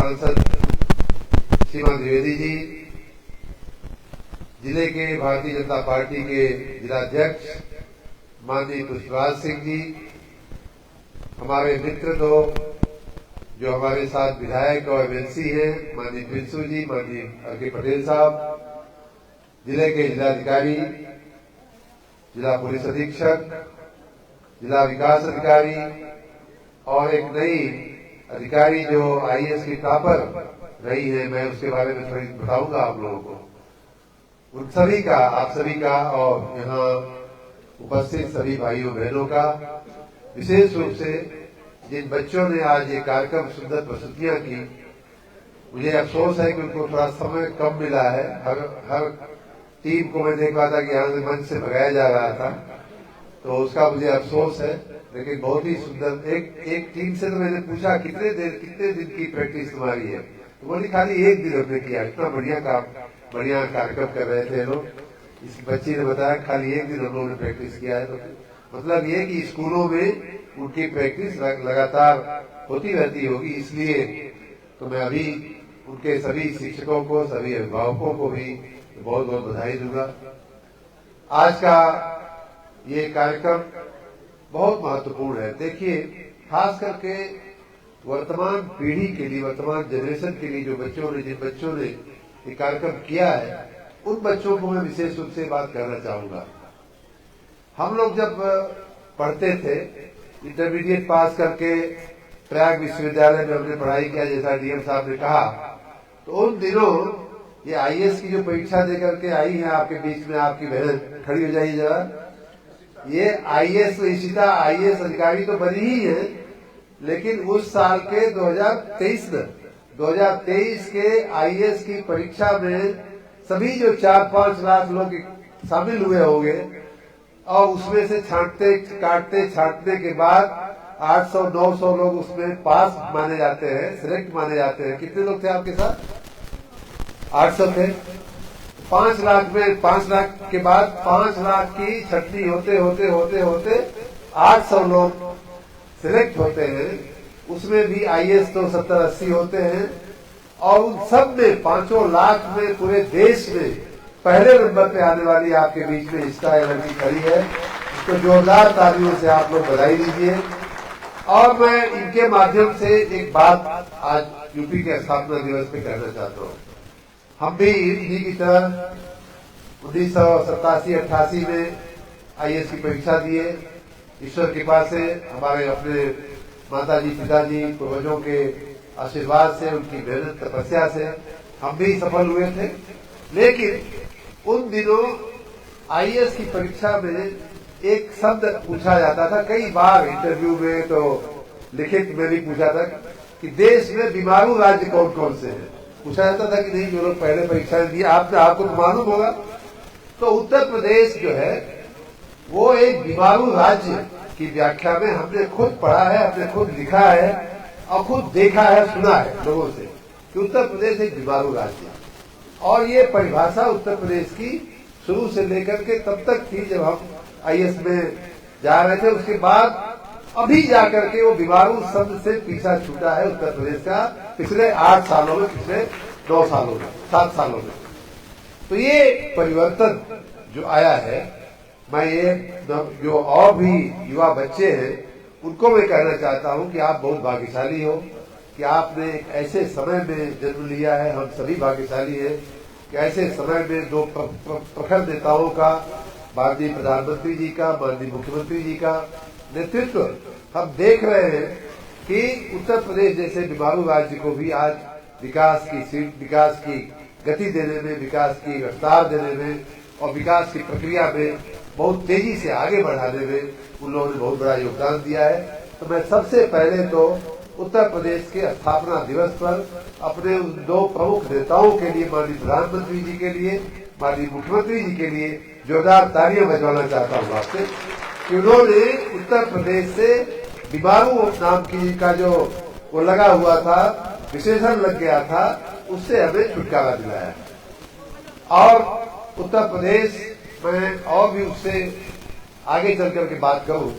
सांसद श्रीमान द्विवेदी जी, जिले के भारतीय जनता पार्टी के जिलाध्यक्ष माननीय पुष्पराज सिंह जी, हमारे मित्र दो जो हमारे साथ विधायक और एमएलसी हैं, माननीय प्रिंसू जी, माननीय आर.के. पटेल साहब, जिले के जिलाधिकारी, जिला पुलिस अधीक्षक, जिला विकास अधिकारी और एक नई अधिकारी जो आईएएस की टॉपर रही है, मैं उसके बारे में थोड़ी बताऊंगा आप लोगों को। उन सभी का, आप सभी का और यहाँ उपस्थित सभी भाइयों बहनों का, विशेष रूप से जिन बच्चों ने आज ये कार्यक्रम सुंदर प्रस्तुतियां की, मुझे अफसोस है कि उनको थोड़ा समय कम मिला है। हर टीम को मैं देख रहा था कि यहाँ से मंच से भगाया जा रहा था, तो उसका मुझे अफसोस है। लेकिन बहुत ही सुंदर, एक टीम से तो मैंने पूछा कितने दिन की प्रैक्टिस तुम्हारी है, तो बोली खाली एक दिन हमने किया। इतना बढ़िया कार्यक्रम कर रहे थे लोग। इस बच्ची ने बताया खाली एक दिन हम लोगों ने प्रैक्टिस किया है। तो मतलब ये कि स्कूलों में उनकी प्रैक्टिस लगातार होती रहती होगी। इसलिए तो मैं अभी उनके सभी शिक्षकों को, सभी अभिभावकों को भी बहुत बहुत बधाई दूंगा। आज का ये कार्यक्रम बहुत महत्वपूर्ण है। देखिए, खास करके वर्तमान पीढ़ी के लिए, वर्तमान जनरेशन के लिए जिन बच्चों ने ये कार्यक्रम किया है, उन बच्चों को मैं विशेष रूप से बात करना चाहूंगा। हम लोग जब पढ़ते थे, इंटरमीडिएट पास करके प्रयाग विश्वविद्यालय में हमने पढ़ाई किया, जैसा डीएम साहब ने कहा, तो उन दिनों ये आईएएस की जो परीक्षा देकर के आई है, आपके बीच में आपकी बहन खड़ी हो जाइए जरा। ये आईएएस, इशिता आईएएस अधिकारी तो बनी ही है, लेकिन उस साल के 2023 के आईएएस की परीक्षा में सभी जो 4-5 लाख लोग शामिल हुए होंगे, और उसमें से छांटने के बाद 800-900 लोग उसमें पास माने जाते हैं, सिलेक्ट माने जाते हैं। कितने लोग थे आपके साथ? 800 थे। 5 लाख में, 5 लाख के बाद 5 लाख की छटनी होते 800 लोग सिलेक्ट होते हैं। उसमें भी आईएएस तो 70-80 होते हैं, और उन सब में 5 लाख में पूरे देश में पहले नंबर पे आने वाली आपके बीच में इशिता लड़की खड़ी है। इसको जोरदार तालियों से आप लोग बधाई दीजिए। और मैं इनके माध्यम से एक बात आज यूपी के स्थापना दिवस पे कहना चाहता हूँ। हम भी इन्हीं की तरह 1987-88 में आईएएस की परीक्षा दिए। ईश्वर कृपा से, हमारे अपने माताजी, पिताजी, पूर्वजों के आशीर्वाद से, उनकी मेहनत तपस्या से हम भी सफल हुए थे। लेकिन उन दिनों आईएएस की परीक्षा में एक शब्द पूछा जाता था, कई बार इंटरव्यू में, तो लिखित में भी पूछा था कि देश में बीमारू राज्य कौन कौन से हैं। पूछा जाता था कि नहीं, जो लोग पहले परीक्षाएं दी, आपको तो मालूम होगा। तो उत्तर प्रदेश जो है वो एक बीमारू राज्य की व्याख्या में हमने खुद पढ़ा है, हमने खुद लिखा है और खुद देखा है, सुना है लोगों से कि उत्तर प्रदेश एक बीमारू राज्य है। और ये परिभाषा उत्तर प्रदेश की शुरू से लेकर के तब तक थी जब हम आईएएस में जा रहे थे। उसके बाद अभी जाकर के वो बीमारू शब्द से पीछा छूटा है उत्तर प्रदेश का, पिछले 8 सालों में, पिछले 9 सालों में, 7 सालों में। तो ये परिवर्तन जो आया है, मैं ये जो और भी युवा बच्चे हैं उनको मैं कहना चाहता हूं कि आप बहुत भाग्यशाली हो कि आपने एक ऐसे समय में जन्म लिया है। हम सभी भाग्यशाली हैं कि ऐसे समय में 2 प्रखर नेताओं का, माननीय प्रधानमंत्री जी का, माननीय मुख्यमंत्री जी का नेतृत्व हम देख रहे हैं कि उत्तर प्रदेश जैसे बीमारू राज्य को भी आज विकास की गति देने में, विकास की रफ्तार देने में और विकास की प्रक्रिया में बहुत तेजी से आगे बढ़ाने में उन लोगों ने बहुत बड़ा योगदान दिया है। तो मैं सबसे पहले तो उत्तर प्रदेश के स्थापना दिवस पर अपने उन 2 प्रमुख नेताओं के लिए, माननीय प्रधानमंत्री जी के लिए, माननीय मुख्यमंत्री जी के लिए जोरदार तालियां बजवाना चाहता हूँ आपसे कि उन्होंने उत्तर प्रदेश से बीमारू नाम की का जो वो लगा हुआ था, विशेषण लग गया था, उससे हमें छुटकारा दिलाया। और उत्तर प्रदेश में और भी उससे आगे चल करके बात करूं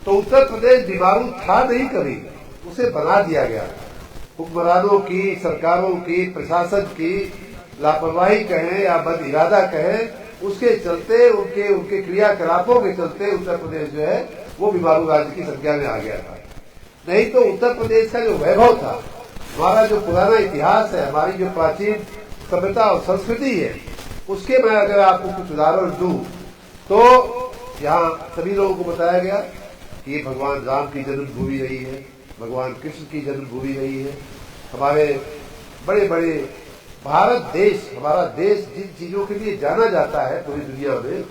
तो उत्तर प्रदेश बीमारू था नहीं कभी, उसे बना दिया गया। हुक्मरानों की, सरकारों की, प्रशासन की लापरवाही कहें या बद इरादा कहें, उसके चलते उनके क्रियाकलापों के चलते उत्तर प्रदेश जो है वो बीमारू राज्य की संख्या में आ गया था। नहीं तो उत्तर प्रदेश का जो वैभव था, हमारा जो पुराना इतिहास है, हमारी जो प्राचीन सभ्यता और संस्कृति है, उसके मैं अगर आपको कुछ उदाहरण दूं तो यहाँ सभी लोगों को बताया गया कि ये भगवान राम की जन्मभूमि रही है, भगवान कृष्ण की जन्मभूमि रही है। हमारे बड़े बड़े भारत देश, हमारा देश जिन चीजों के लिए जाना जाता है पूरी दुनिया में,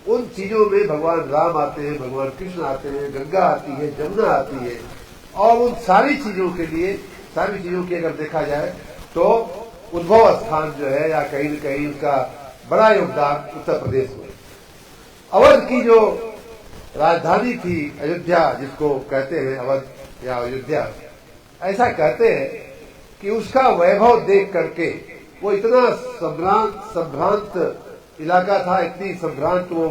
उन चीजों में भगवान राम आते हैं, भगवान कृष्ण आते हैं, गंगा आती है, जमुना आती है। और उन सारी चीजों के लिए, सारी चीजों की अगर देखा जाए तो उद्भव स्थान जो है या कहीं न कहीं उसका बड़ा योगदान उत्तर प्रदेश में। अवध की जो राजधानी थी अयोध्या, जिसको कहते हैं अवध या अयोध्या, ऐसा कहते हैं कि उसका वैभव देख करके वो इतना संभ्रांत इलाका था, इतनी संभ्रांत वो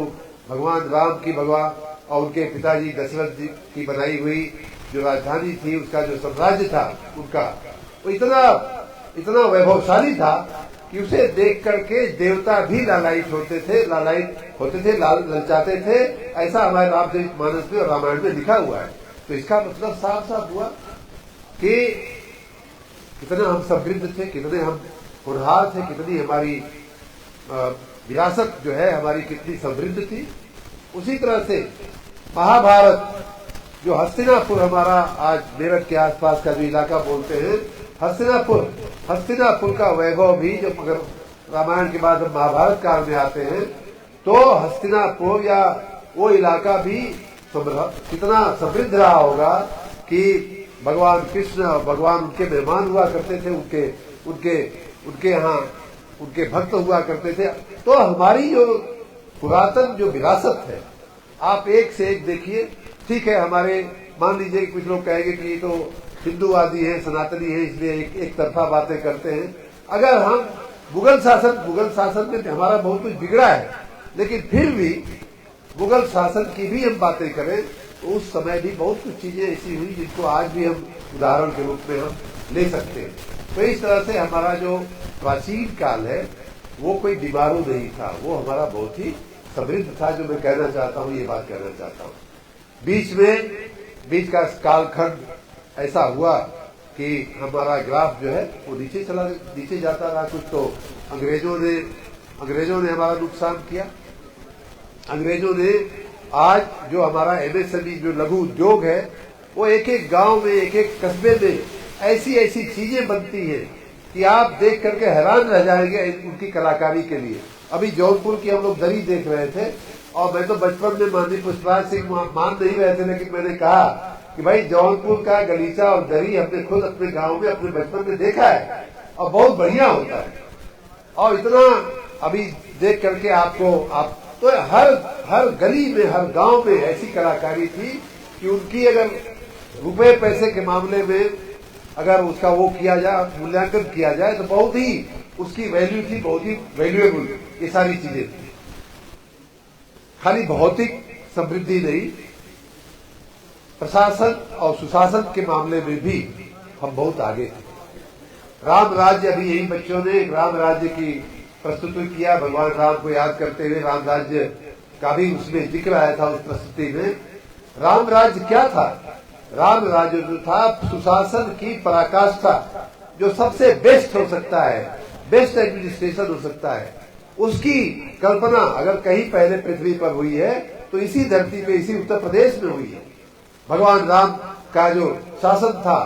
भगवान राम की, भगवान और उनके पिताजी दशरथ जी की बनाई हुई जो राजधानी थी, उसका जो साम्राज्य था उनका, वो इतना वैभवशाली था कि उसे देख करके देवता भी लालायित होते थे, ललचाते थे। ऐसा हमारे रामचरितमानस में और रामायण में लिखा हुआ है। तो इसका मतलब साफ साफ हुआ कि कितने हम समृद्ध थे, कितने हम होनहार थे, कितनी हमारी विरासत जो है हमारी कितनी समृद्ध थी। उसी तरह से महाभारत, जो हस्तिनापुर हमारा आज मेरठ के आसपास का जो इलाका बोलते हैं, हस्तिनापुर का वैभव भी जब अगर रामायण के बाद हम महाभारत काल में आते हैं तो हस्तिनापुर या वो इलाका भी कितना समृद्ध रहा होगा कि भगवान कृष्ण, भगवान उनके मेहमान हुआ करते थे, उनके यहाँ उनके भक्त हुआ करते थे। तो हमारी जो पुरातन जो विरासत है, आप एक से एक देखिए। ठीक है, हमारे मान लीजिए कुछ लोग कहेंगे कि तो हिंदूवादी है, सनातनी है, इसलिए एक तरफा बातें करते हैं। अगर हम मुगल शासन में हमारा बहुत कुछ बिगड़ा है, लेकिन फिर भी मुगल शासन की भी हम बातें करें तो उस समय भी बहुत कुछ चीजें ऐसी हुई जिनको आज भी हम उदाहरण के रूप में हम ले सकते हैं। तो इस तरह से हमारा जो प्राचीन काल है वो कोई बीमारू नहीं था, वो हमारा बहुत ही समृद्ध था। जो मैं कहना चाहता हूँ, ये बात कहना चाहता हूँ। बीच का कालखंड ऐसा हुआ कि हमारा ग्राफ जो है वो नीचे जाता रहा। कुछ तो अंग्रेजों ने हमारा नुकसान किया। अंग्रेजों ने आज जो हमारा एमएसएमई जो लघु उद्योग है, वो एक एक गांव में, एक एक कस्बे में ऐसी चीजें बनती हैं कि आप देख करके हैरान रह जाएंगे उनकी कलाकारी के लिए। अभी जौनपुर की हम लोग दरी देख रहे थे और मैं तो बचपन में माननीय पुष्पराज सिंह मान नहीं रहे थे, लेकिन मैंने कहा कि भाई जौनपुर का गलीचा और दरी हमने खुद अपने गांव में अपने बचपन में देखा है और बहुत बढ़िया होता है। और इतना अभी देख करके आप तो हर गली में, हर गांव में ऐसी कलाकारी थी कि उनकी अगर रुपए पैसे के मामले में अगर उसका वो किया जाए, मूल्यांकन किया जाए तो बहुत ही उसकी वैल्यू थी, बहुत ही वैल्यूएबल ये सारी चीजें थी। खाली भौतिक समृद्धि नहीं, प्रशासन और सुशासन के मामले में भी हम बहुत आगे थे। राम राज्य, अभी यही बच्चों ने राम राज्य की प्रस्तुति किया, भगवान राम को याद करते हुए राम राज्य का भी उसमें जिक्र आया था उस प्रस्तुति में। राम राज्य क्या था? राम राज्य जो था सुशासन की पराकाष्ठा, जो सबसे बेस्ट हो सकता है, बेस्ट एडमिनिस्ट्रेशन हो सकता है, उसकी कल्पना अगर कहीं पहले पृथ्वी पर हुई है तो इसी धरती पे, इसी उत्तर प्रदेश में हुई है। भगवान राम का जो शासन था,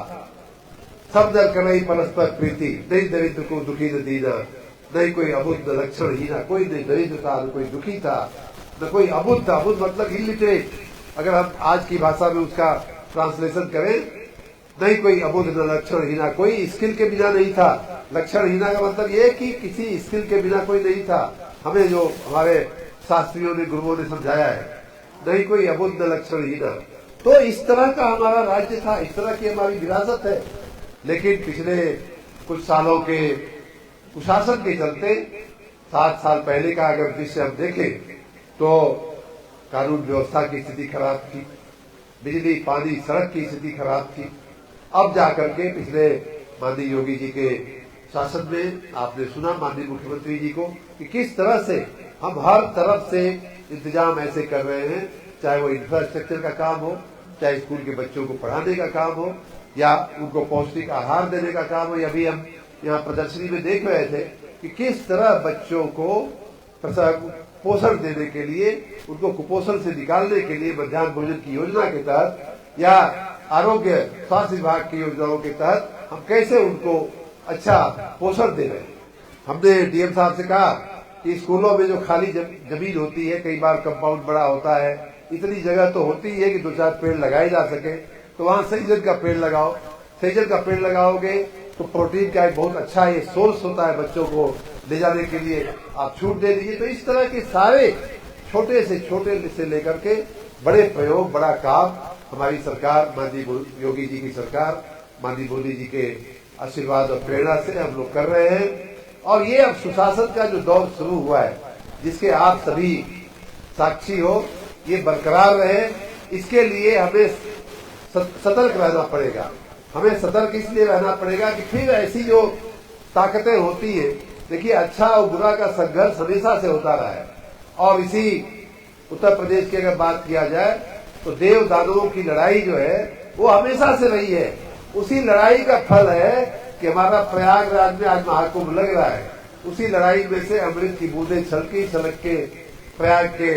सब नर करई परस्पर प्रीति, नहीं दरिद्र को दुखी न दीना, नहीं कोई अबुद्ध लक्षण हीना, कोई नहीं दरिद्र था, न कोई दुखी था, न कोई अबुद्ध। अबुद्ध मतलब इलिटरेट, अगर हम आज की भाषा में उसका ट्रांसलेशन करें, नहीं कोई अबुद्ध न लक्षण हीना, कोई स्किल के बिना नहीं था। लक्षण हीना का मतलब ये कि किसी स्किल के बिना कोई नहीं था। हमें जो हमारे शास्त्रियों ने, गुरुओं ने समझाया है, नहीं कोई अबुद्ध लक्षण हीना। तो इस तरह का हमारा राज्य था, इस तरह की हमारी विरासत है। लेकिन पिछले कुछ सालों के कुशासन के चलते, 7 साल पहले का अगर दृश्य हम देखें तो कानून व्यवस्था की स्थिति खराब थी, बिजली पानी सड़क की स्थिति खराब थी। अब जाकर के पिछले माननीय योगी जी के शासन में आपने सुना माननीय मुख्यमंत्री जी को कि किस तरह से हम हर तरफ से इंतजाम ऐसे कर रहे हैं, चाहे वो इंफ्रास्ट्रक्चर का काम हो, चाहे स्कूल के बच्चों को पढ़ाने का काम हो या उनको पौष्टिक आहार देने का काम हो। अभी हम यहाँ प्रदर्शनी में देख रहे थे कि किस तरह बच्चों को पोषण देने के लिए, उनको कुपोषण से निकालने के लिए मध्याह्न भोजन की योजना के तहत या आरोग्य स्वास्थ्य विभाग की योजनाओं के तहत हम कैसे उनको अच्छा पोषण दे रहे हैं। हमने डीएम साहब से कहा कि स्कूलों में जो खाली जमीन होती है, कई बार कंपाउंड बड़ा होता है, इतनी जगह तो होती है कि 2-4 पेड़ लगाए जा सके, तो वहाँ सहीजन का पेड़ लगाओ। सहीजन का पेड़ लगाओगे तो प्रोटीन का एक बहुत अच्छा ये सोर्स होता है, बच्चों को ले जाने के लिए आप छूट दे दीजिए। तो इस तरह के सारे छोटे से लेकर के बड़े प्रयोग, बड़ा काम हमारी सरकार, माननीय योगी जी की सरकार, माननीय मोदी जी के आशीर्वाद और प्रेरणा से हम लोग कर रहे हैं। और ये अब सुशासन का जो दौर शुरू हुआ है, जिसके आप सभी साक्षी हो, ये बरकरार रहे, इसके लिए हमें सतर्क रहना पड़ेगा। हमें सतर्क इसलिए रहना पड़ेगा कि फिर ऐसी जो ताकतें होती है, देखिए अच्छा और बुरा का संघर्ष हमेशा से होता रहा है। और इसी उत्तर प्रदेश की अगर बात किया जाए तो देव दानवों की लड़ाई जो है वो हमेशा से रही है। उसी लड़ाई का फल है कि हमारा प्रयागराज में आज महाकुंभ लग रहा है। उसी लड़ाई में से अमृत की बूंदें छलक के प्रयाग के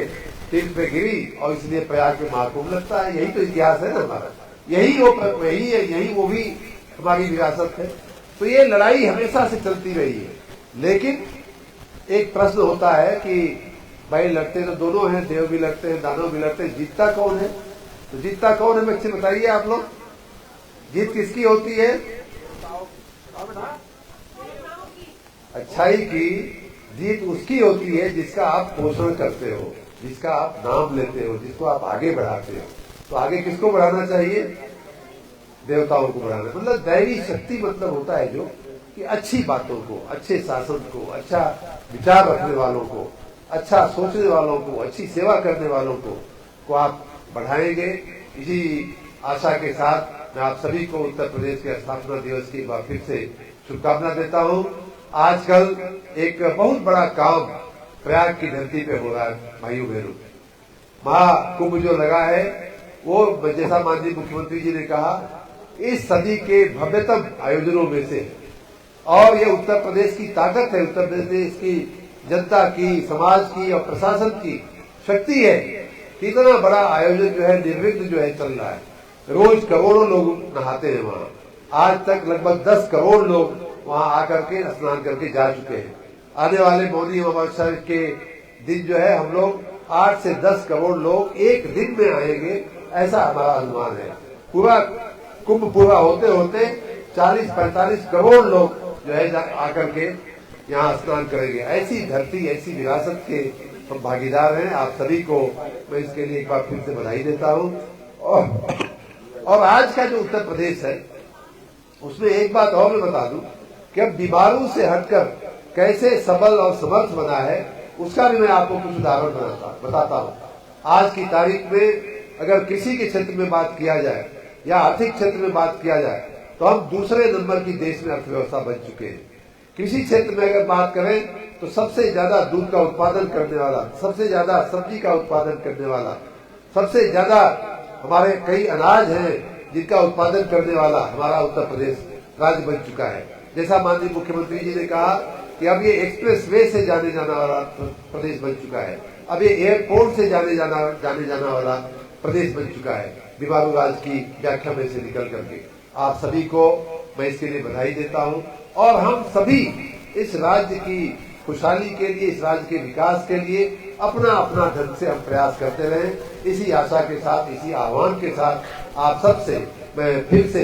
तीर पे गिरी और इसलिए प्रयाग में महाकुंभ लगता है। यही तो इतिहास है ना हमारा, यही वो भी हमारी विरासत है। तो ये लड़ाई हमेशा से चलती रही है। लेकिन एक प्रश्न होता है कि भाई लड़ते तो दोनों हैं, देव भी लड़ते हैं, दानव भी लड़ते हैं, जीतता कौन है? तो जीतता कौन है बच्चे बताइए आप लोग, जीत किसकी होती है? अच्छाई की जीत उसकी होती है जिसका आप पोषण करते हो, जिसका आप नाम लेते हो, जिसको आप आगे बढ़ाते हो। तो आगे किसको बढ़ाना चाहिए? देवताओं को बढ़ाना। मतलब दैवी शक्ति मतलब होता है जो कि अच्छी बातों को, अच्छे शासन को, अच्छा विचार रखने वालों को, अच्छा सोचने वालों को, अच्छी सेवा करने वालों को आप बढ़ाएंगे। इसी आशा के साथ मैं आप सभी को उत्तर प्रदेश के स्थापना दिवस की एक बार फिर से शुभकामना देता हूँ। आजकल एक बहुत बड़ा काम प्रयाग की धरती पे हो रहा है भाइयों बहनों। महाकुंभ जो लगा है वो जैसा माननीय मुख्यमंत्री जी ने कहा इस सदी के भव्यतम आयोजनों में से, और ये उत्तर प्रदेश की ताकत है, उत्तर प्रदेश की जनता की, समाज की और प्रशासन की शक्ति है। कितना बड़ा आयोजन जो है निर्विघ्न जो है चल रहा है। रोज करोड़ों लोग नहाते हैं वहाँ। आज तक लगभग 10 करोड़ लोग वहाँ आकर के स्नान करके जा चुके हैं। आने वाले मौनी अमावस्या के दिन जो है हम लोग 8 से 10 करोड़ लोग एक दिन में आएंगे, ऐसा हमारा अनुमान है। पूरा कुंभ पूरा होते होते 40-45 करोड़ लोग जो है आकर के यहाँ स्नान करेंगे। ऐसी धरती, ऐसी विरासत के हम भागीदार हैं। आप सभी को मैं इसके लिए एक बार फिर से बधाई देता हूँ। और आज का जो उत्तर प्रदेश है उसमें एक बात और मैं बता दूं कि अब बीमारों से हटकर कैसे सबल और समर्थ बना है, उसका भी मैं आपको कुछ उदाहरण बताता हूँ। आज की तारीख में अगर कृषि के क्षेत्र में बात किया जाए या आर्थिक क्षेत्र में बात किया जाए तो हम दूसरे नंबर की देश में अर्थव्यवस्था बन चुके हैं। कृषि क्षेत्र में अगर बात करें तो सबसे ज्यादा दूध का उत्पादन करने वाला, सबसे ज्यादा सब्जी का उत्पादन करने वाला, सबसे ज्यादा हमारे कई अनाज हैं जिनका उत्पादन करने वाला हमारा उत्तर प्रदेश राज्य बन चुका है। जैसा माननीय मुख्यमंत्री जी ने कहा कि अब ये एक्सप्रेस वे से जाने जाना वाला प्रदेश बन चुका है, अब ये एयरपोर्ट से जाने जाना वाला प्रदेश बन चुका है, बीमारू राज की व्याख्या में से निकल करके। आप सभी को मैं इसके लिए बधाई देता हूँ और हम सभी इस राज्य की खुशहाली के लिए, इस राज्य के विकास के लिए अपना अपना ढंग से हम प्रयास करते रहें। इसी आशा के साथ, इसी आह्वान के साथ आप सबसे मैं फिर से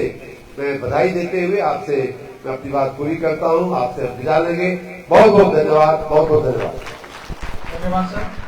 बधाई देते हुए आपसे मैं अपनी बात पूरी करता हूँ। आपसे हम विदा लेंगे। बहुत बहुत धन्यवाद, बहुत बहुत धन्यवाद। धन्यवाद सर।